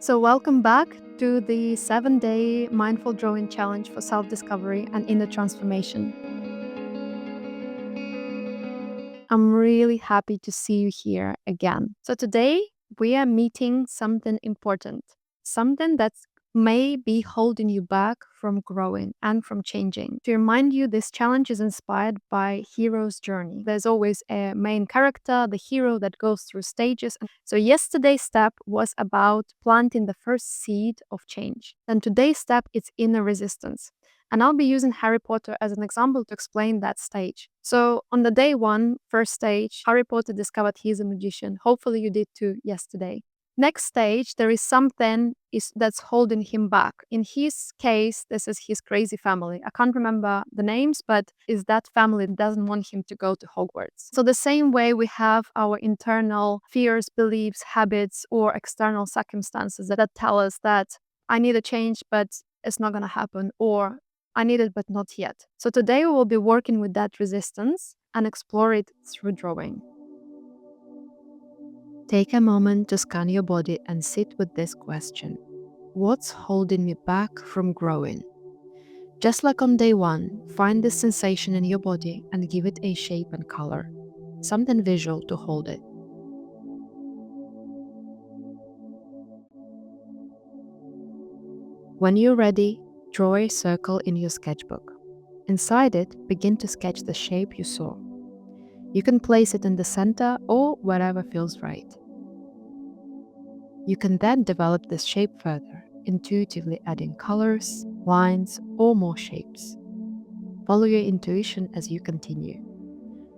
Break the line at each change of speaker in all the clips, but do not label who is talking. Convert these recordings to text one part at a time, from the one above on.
So, welcome back to the 7-day mindful drawing challenge for self discovery and inner transformation. I'm really happy to see you here again. So, today we are meeting something important, something that may be holding you back from growing and from changing. To remind you, this challenge is inspired by hero's journey. There's always a main character, the hero that goes through stages. So, yesterday's step was about planting the first seed of change. Then today's step is inner resistance. And I'll be using Harry Potter as an example to explain that stage. So, on the day one, first stage, Harry Potter discovered he's a magician. Hopefully, you did too yesterday. Next stage, there is something that's holding him back. In his case, this is his crazy family. I can't remember the names, but is that family that doesn't want him to go to Hogwarts. So the same way we have our internal fears, beliefs, habits, or external circumstances that tell us that I need a change, but it's not going to happen, or I need it, but not yet. So today we will be working with that resistance and explore it through drawing. Take a moment to scan your body and sit with this question. What's holding me back from growing? Just like on day one, find this sensation in your body and give it a shape and color. Something visual to hold it. When you're ready, draw a circle in your sketchbook. Inside it, begin to sketch the shape you saw. You can place it in the center or wherever feels right. You can then develop this shape further, intuitively adding colors, lines, or more shapes. Follow your intuition as you continue.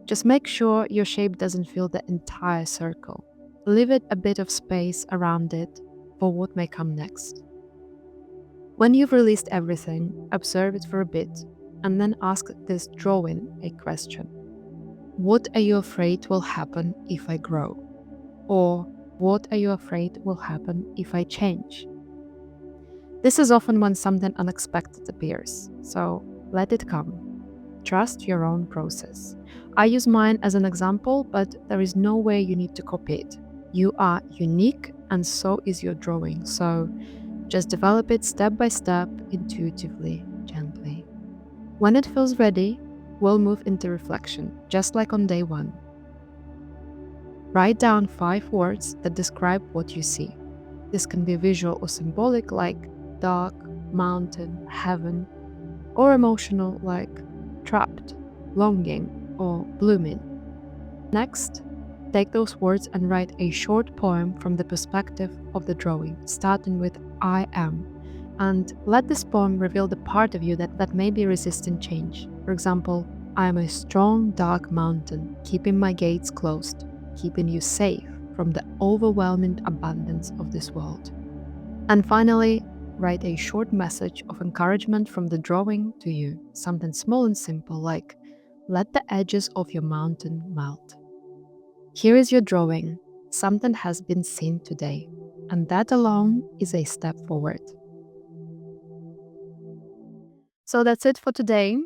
Just make sure your shape doesn't fill the entire circle. Leave it a bit of space around it for what may come next. When you've released everything, observe it for a bit and then ask this drawing a question. What are you afraid will happen if I grow? Or what are you afraid will happen if I change? This is often when something unexpected appears, so let it come. Trust your own process. I use mine as an example, but there is no way you need to copy it. You are unique, and so is your drawing, so just develop it step by step, intuitively, gently. When it feels ready, we'll move into reflection, just like on day one. Write down 5 words that describe what you see. This can be visual or symbolic, like dark, mountain, heaven, or emotional, like trapped, longing, or blooming. Next, take those words and write a short poem from the perspective of the drawing, starting with I am. And let this poem reveal the part of you that may be resisting change. For example, I am a strong, dark mountain, keeping my gates closed, keeping you safe from the overwhelming abundance of this world. And finally, write a short message of encouragement from the drawing to you, something small and simple like, let the edges of your mountain melt. Here is your drawing. Something has been seen today, and that alone is a step forward. So that's it for today.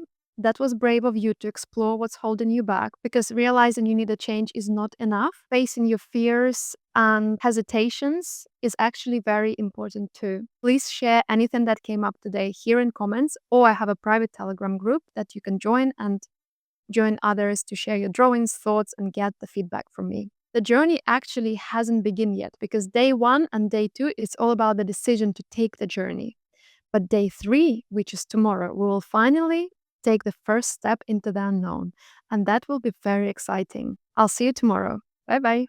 That was brave of you to explore what's holding you back, because realizing you need a change is not enough. Facing your fears and hesitations is actually very important too. Please share anything that came up today here in comments, or I have a private Telegram group that you can join and join others to share your drawings, thoughts, and get the feedback from me. The journey actually hasn't begun yet, because day one and day two, it's all about the decision to take the journey. But day 3, which is tomorrow, we will finally take the first step into the unknown. And that will be very exciting. I'll see you tomorrow. Bye bye.